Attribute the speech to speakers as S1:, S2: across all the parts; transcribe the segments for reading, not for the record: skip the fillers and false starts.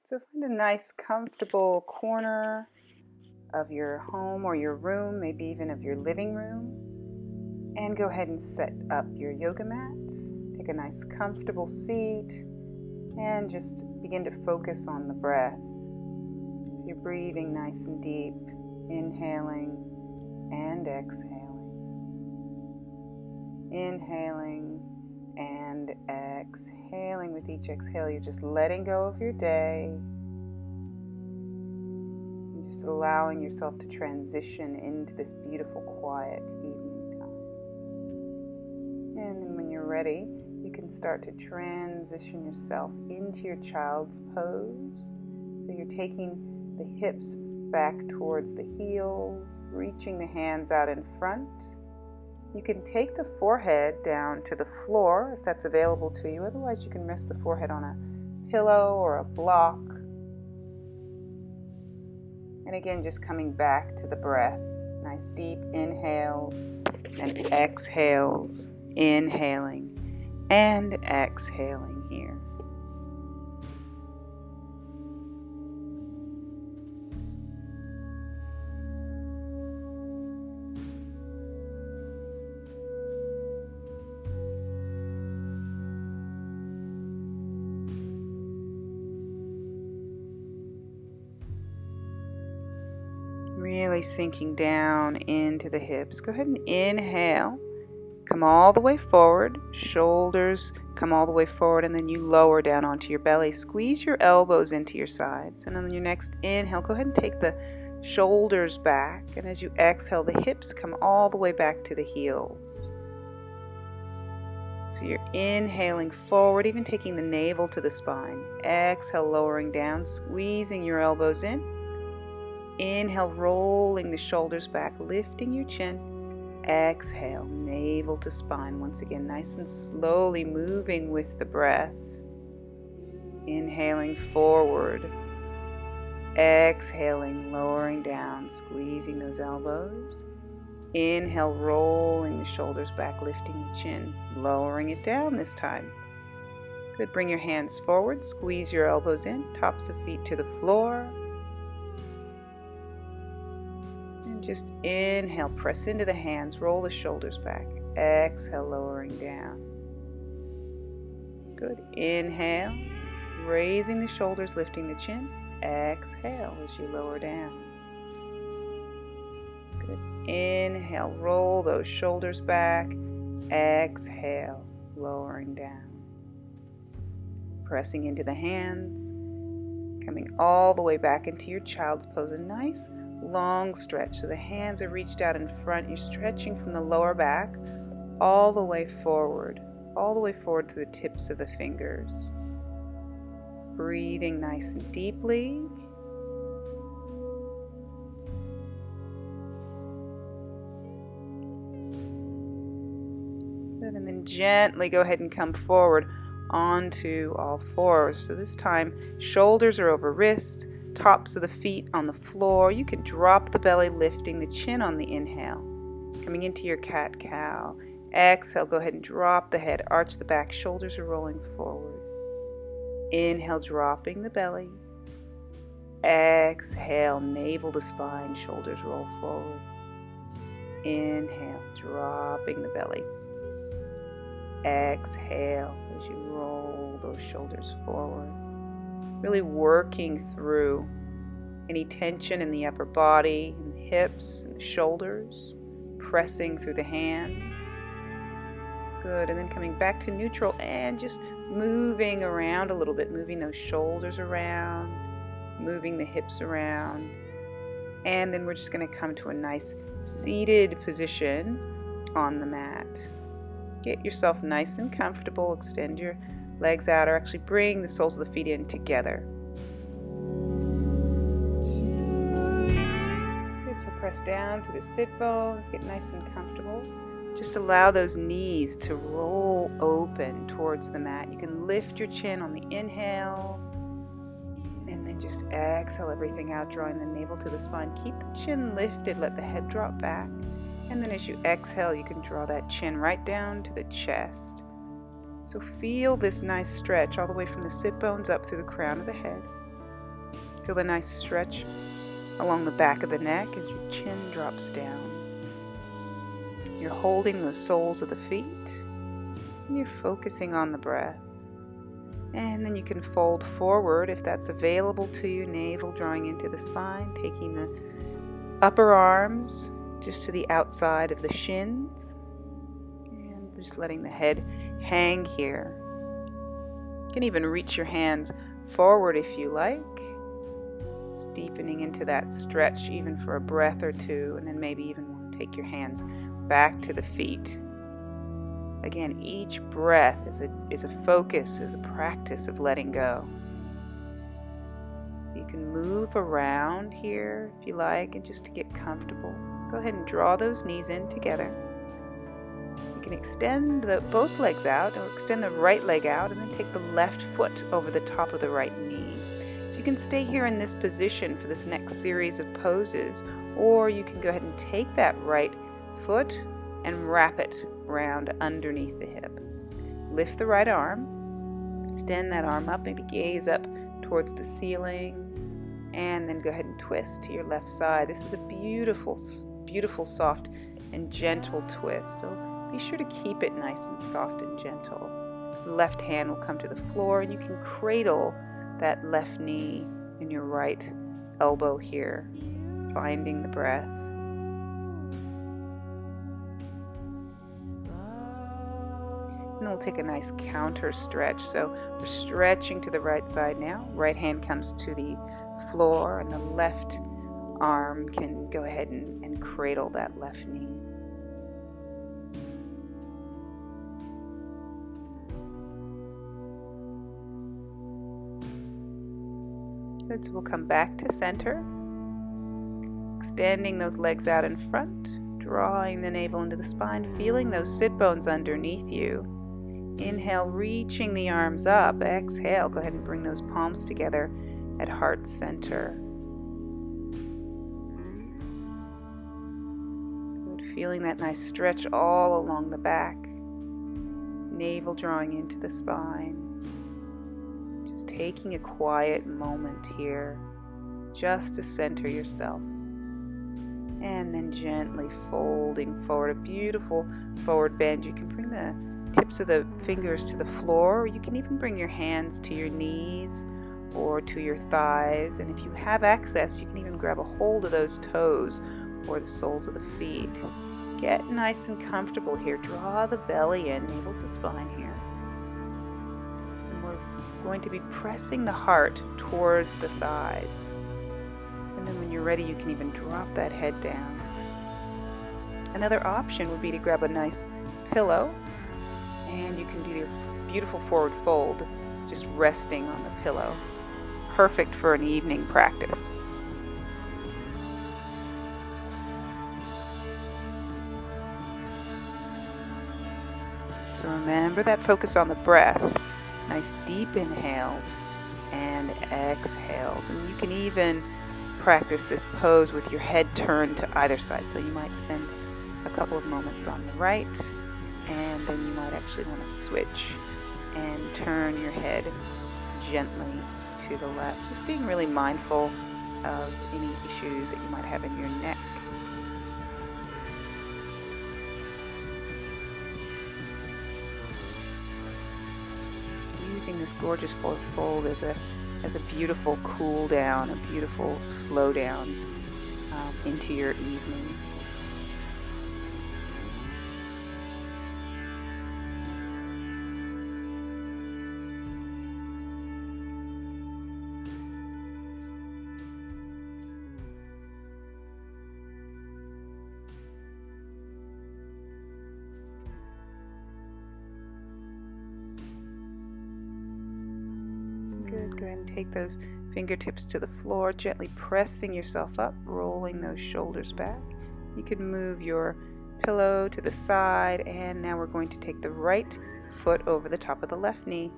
S1: So find a nice, comfortable corner of your home or your room, maybe even of your living room, and go ahead and set up your yoga mat. Take a nice, comfortable seat and just begin to focus on the breath. So you're breathing nice and deep, inhaling and exhaling. Inhaling and exhaling. With each exhale, you're just letting go of your day and just allowing yourself to transition into this beautiful, quiet evening time. And then when you're ready, you can start to transition yourself into your child's pose. So you're taking the hips back towards the heels, reaching the hands out in front. You can take the forehead down to the floor if that's available to you. Otherwise, you can rest the forehead on a pillow or a block. And again, just coming back to the breath. Nice deep inhales and exhales. Inhaling and exhaling here. Really sinking down into the hips. Go ahead and inhale. Come all the way forward. Shoulders come all the way forward, and then you lower down onto your belly. Squeeze your elbows into your sides. And on your next inhale, go ahead and take the shoulders back. And as you exhale, the hips come all the way back to the heels. So you're inhaling forward, even taking the navel to the spine. Exhale, lowering down, squeezing your elbows in. Inhale, rolling the shoulders back, lifting your chin. Exhale, navel to spine. Once again, nice and slowly moving with the breath. Inhaling forward. Exhaling, lowering down, squeezing those elbows. Inhale, rolling the shoulders back, lifting the chin, lowering it down this time. Good. Bring your hands forward, squeeze your elbows in, tops of feet to the floor. Just inhale, press into the hands, roll the shoulders back. Exhale, lowering down. Good. Inhale, raising the shoulders, lifting the chin. Exhale as you lower down. Good. Inhale, roll those shoulders back. Exhale, lowering down. Pressing into the hands, coming all the way back into your child's pose. A nice long stretch. So the hands are reached out in front. You're stretching from the lower back all the way forward to the tips of the fingers. Breathing nice and deeply. Good. And then gently go ahead and come forward onto all fours. So this time, shoulders are over wrists. Tops of the feet on the floor. You can drop the belly, lifting the chin on the inhale. Coming into your cat-cow. Exhale, go ahead and drop the head, arch the back, shoulders are rolling forward. Inhale, dropping the belly. Exhale, navel to spine, shoulders roll forward. Inhale, dropping the belly. Exhale as you roll those shoulders forward. Really working through any tension in the upper body, in the hips and the shoulders, pressing through the hands. Good. And then coming back to neutral and just moving around a little bit, moving those shoulders around, moving the hips around. And then we're just going to come to a nice seated position on the mat. Get yourself nice and comfortable. Extend your legs out, or actually bring the soles of the feet in together. Good, so press down to the sit bones, get nice and comfortable. Just allow those knees to roll open towards the mat. You can lift your chin on the inhale, and then just exhale everything out, drawing the navel to the spine. Keep the chin lifted, let the head drop back. And then as you exhale, you can draw that chin right down to the chest. So feel this nice stretch all the way from the sit bones up through the crown of the head. Feel the nice stretch along the back of the neck as your chin drops down. You're holding the soles of the feet, and you're focusing on the breath. And then you can fold forward if that's available to you, navel drawing into the spine, taking the upper arms just to the outside of the shins, and just letting the head hang here. You can even reach your hands forward if you like, just deepening into that stretch even for a breath or two, and then maybe even take your hands back to the feet. Again, each breath is a focus, is a practice of letting go. So you can move around here if you like, and just to get comfortable, go ahead and draw those knees in together. You can extend both legs out, or extend the right leg out, and then take the left foot over the top of the right knee. So you can stay here in this position for this next series of poses, or you can go ahead and take that right foot and wrap it round underneath the hip. Lift the right arm, extend that arm up, maybe gaze up towards the ceiling, and then go ahead and twist to your left side. This is a beautiful, beautiful, soft and gentle twist, so be sure to keep it nice and soft and gentle. Left hand will come to the floor, and you can cradle that left knee in your right elbow here, finding the breath. And we'll take a nice counter stretch. So we're stretching to the right side now. Right hand comes to the floor, and the left arm can go ahead and cradle that left knee. Good, so we'll come back to center, extending those legs out in front, drawing the navel into the spine, feeling those sit bones underneath you. Inhale, reaching the arms up. Exhale, go ahead and bring those palms together at heart center. Good, feeling that nice stretch all along the back. Navel drawing into the spine. Just taking a quiet moment here, just to center yourself. And then gently folding forward, a beautiful forward bend. You can bring the tips of the fingers to the floor, or you can even bring your hands to your knees or to your thighs, and if you have access, you can even grab a hold of those toes or the soles of the feet. Get nice and comfortable here. Draw the belly in, navel to spine here. And we're going to be pressing the heart towards the thighs. And then when you're ready, you can even drop that head down. Another option would be to grab a nice pillow, and you can do your beautiful forward fold just resting on the pillow. Perfect for an evening practice. So remember that focus on the breath. Nice deep inhales and exhales. And you can even practice this pose with your head turned to either side. So you might spend a couple of moments on the right, and then you might actually want to switch and turn your head gently to the left. Just being really mindful of any issues that you might have in your neck. Using this gorgeous forward fold as a beautiful cool down, a beautiful slow down into your evening. Good. Go ahead and take those fingertips to the floor, gently pressing yourself up, rolling those shoulders back. You can move your pillow to the side, and now we're going to take the right foot over the top of the left knee.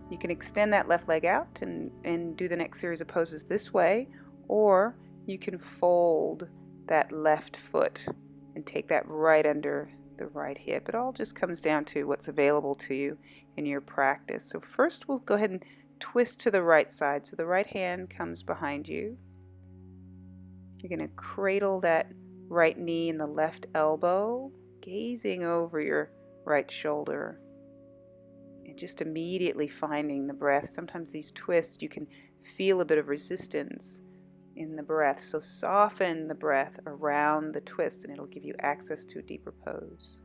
S1: You can extend that left leg out and do the next series of poses this way, or you can fold that left foot and take that right under the right hip. It all just comes down to what's available to you in your practice. So first we'll go ahead and twist to the right side. So the right hand comes behind you. You're going to cradle that right knee and the left elbow, gazing over your right shoulder. And just immediately finding the breath. Sometimes these twists, you can feel a bit of resistance in the breath. So soften the breath around the twist and it'll give you access to a deeper pose.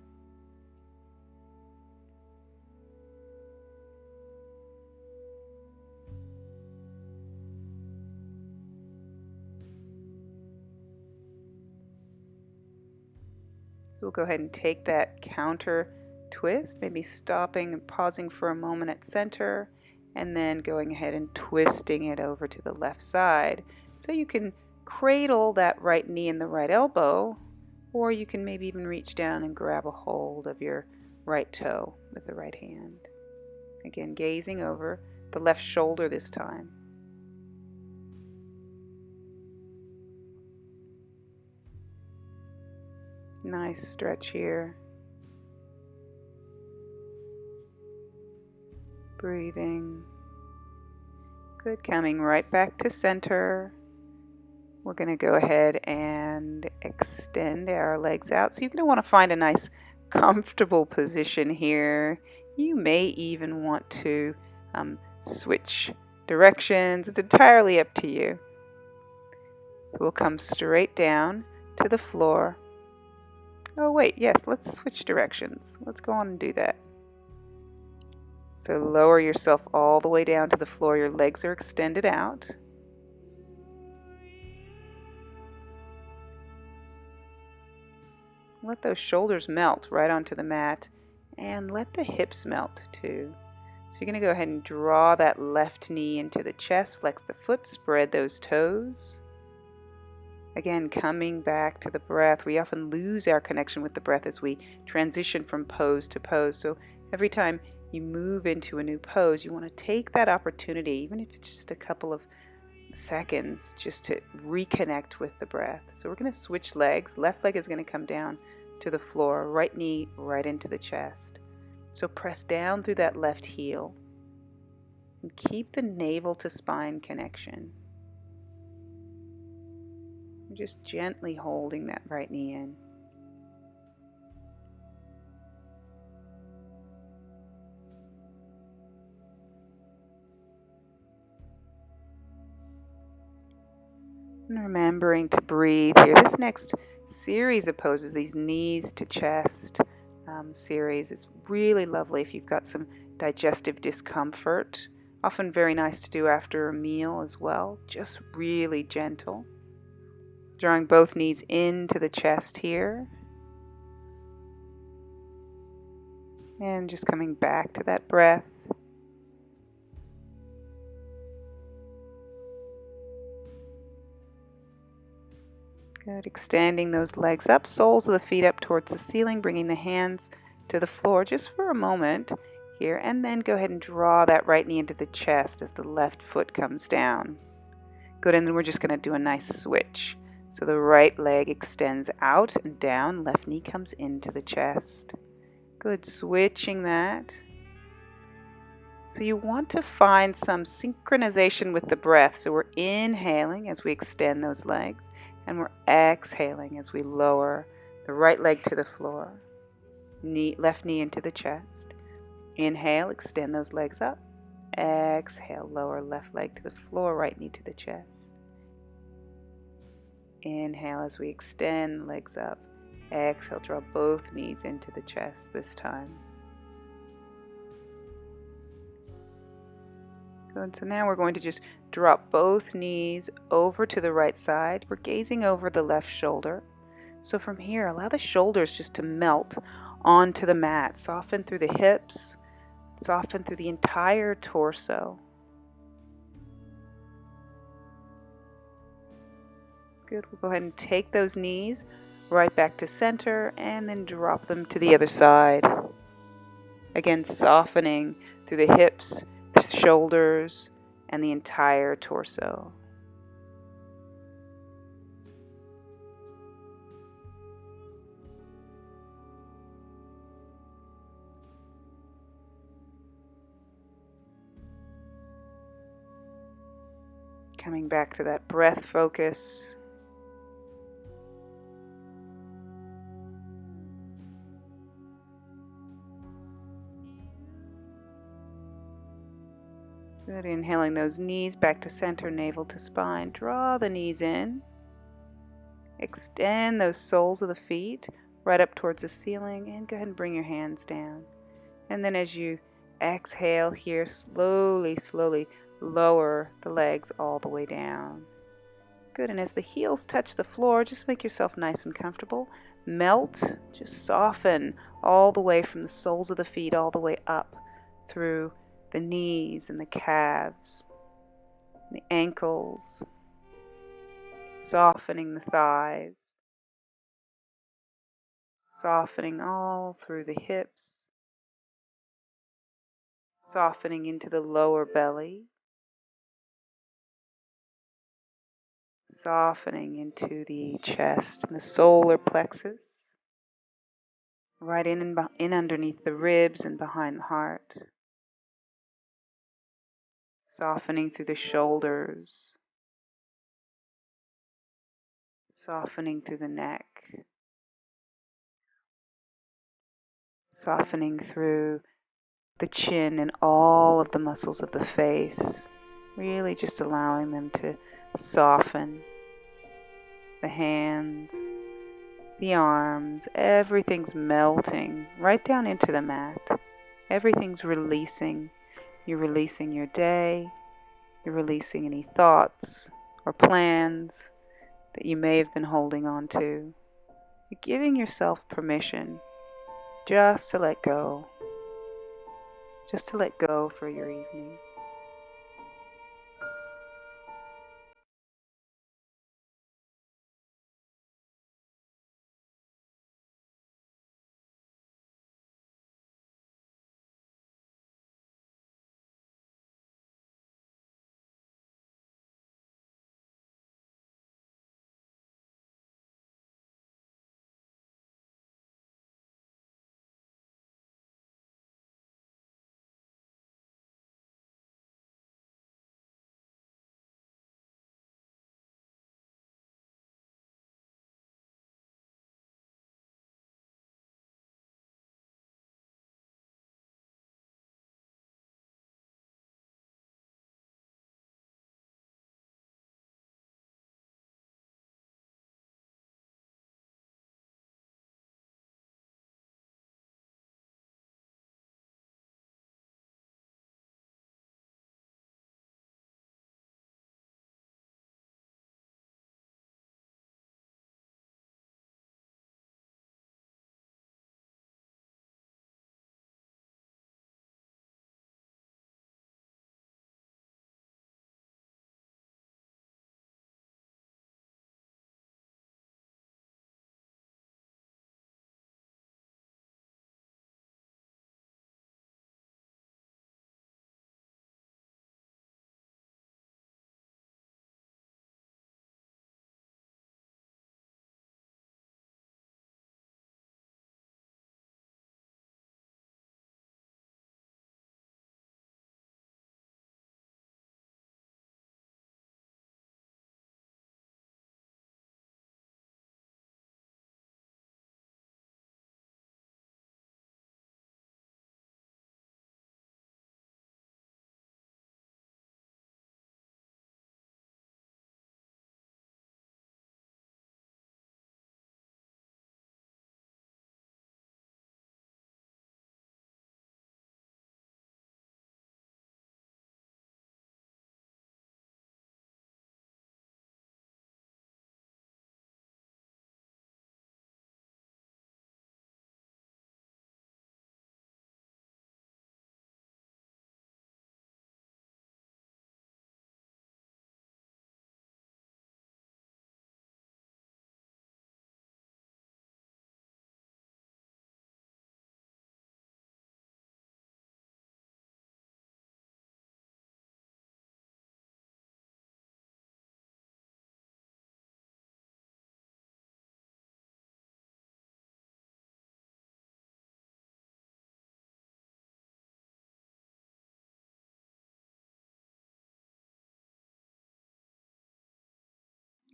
S1: So we'll go ahead and take that counter twist, maybe stopping and pausing for a moment at center, and then going ahead and twisting it over to the left side. So you can cradle that right knee and the right elbow, or you can maybe even reach down and grab a hold of your right toe with the right hand. Again, gazing over the left shoulder this time. Nice stretch here. Breathing. Good. Coming right back to center. We're going to go ahead and extend our legs out. So you're going to want to find a nice comfortable position here. You may even want to switch directions. It's entirely up to you. So we'll come straight down to the floor. Oh wait, yes, let's switch directions. Let's go on and do that. So lower yourself all the way down to the floor. Your legs are extended out. Let those shoulders melt right onto the mat and let the hips melt too. So you're going to go ahead and draw that left knee into the chest, flex the foot, spread those toes. Again, coming back to the breath. We often lose our connection with the breath as we transition from pose to pose. So every time you move into a new pose, you want to take that opportunity, even if it's just a couple of seconds, just to reconnect with the breath. So we're going to switch legs. Left leg is going to come down to the floor, right knee right into the chest. So press down through that left heel and keep the navel to spine connection. Just gently holding that right knee in. And remembering to breathe here. This next series of poses, these knees to chest series, is really lovely if you've got some digestive discomfort. Often very nice to do after a meal as well. Just really gentle. Drawing both knees into the chest here. And just coming back to that breath. Good. Extending those legs up, soles of the feet up towards the ceiling, bringing the hands to the floor just for a moment here. And then go ahead and draw that right knee into the chest as the left foot comes down. Good. And then we're just going to do a nice switch. So the right leg extends out and down, left knee comes into the chest. Good, switching that. So you want to find some synchronization with the breath. So we're inhaling as we extend those legs, and we're exhaling as we lower the right leg to the floor. Left knee into the chest. Inhale, extend those legs up. Exhale, lower left leg to the floor, right knee to the chest. Inhale as we extend legs up. Exhale, draw both knees into the chest this time. Good. So now we're going to just drop both knees over to the right side. We're gazing over the left shoulder. So from here, allow the shoulders just to melt onto the mat. Soften through the hips. Soften through the entire torso. Good. We'll go ahead and take those knees right back to center and then drop them to the other side. Again, softening through the hips, the shoulders, and the entire torso. Coming back to that breath focus. Good. Inhaling those knees back to center, navel to spine. Draw the knees in. Extend those soles of the feet right up towards the ceiling, and go ahead and bring your hands down. And then as you exhale here, slowly, slowly lower the legs all the way down. Good. And as the heels touch the floor, just make yourself nice and comfortable. Melt, just soften all the way from the soles of the feet all the way up through the knees and the calves, the ankles, softening the thighs, softening all through the hips, softening into the lower belly, softening into the chest and the solar plexus, right in underneath the ribs and behind the heart, softening through the shoulders, softening through the neck, softening through the chin and all of the muscles of the face, really just allowing them to soften. The hands, the arms, everything's melting right down into the mat. Everything's releasing. You're releasing your day. You're releasing any thoughts or plans that you may have been holding on to. You're giving yourself permission just to let go. Just to let go for your evening.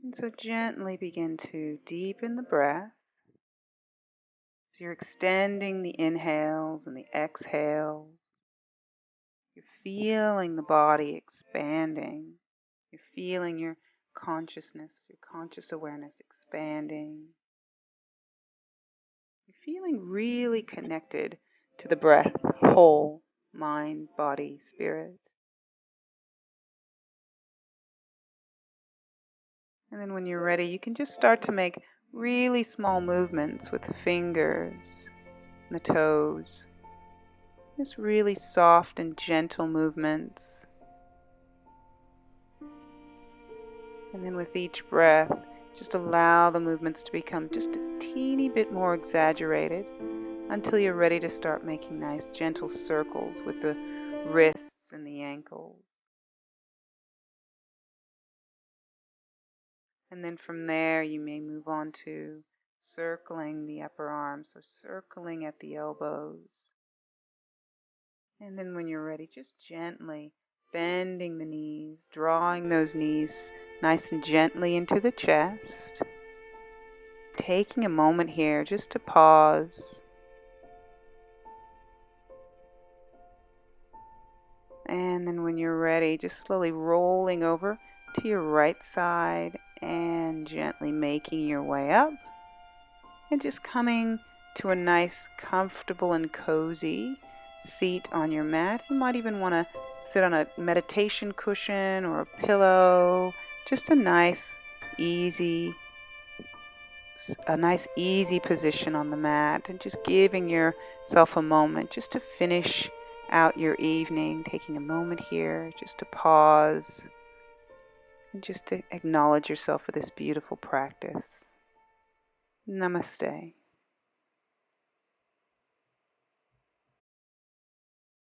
S1: And so gently begin to deepen the breath. So you're extending the inhales and the exhales. You're feeling the body expanding. You're feeling your consciousness, your conscious awareness expanding. You're feeling really connected to the breath, whole, mind, body, spirit. And then when you're ready, you can just start to make really small movements with the fingers and the toes. Just really soft and gentle movements. And then with each breath, just allow the movements to become just a teeny bit more exaggerated until you're ready to start making nice gentle circles with the wrists and the ankles. And then from there, you may move on to circling the upper arms, so circling at the elbows. And then when you're ready, just gently bending the knees, drawing those knees nice and gently into the chest. Taking a moment here just to pause. And then when you're ready, just slowly rolling over to your right side and gently making your way up. And just coming to a nice, comfortable and cozy seat on your mat. You might even want to sit on a meditation cushion or a pillow. Just a nice, easy position on the mat, and just giving yourself a moment just to finish out your evening, taking a moment here just to pause and just to acknowledge yourself for this beautiful practice. Namaste.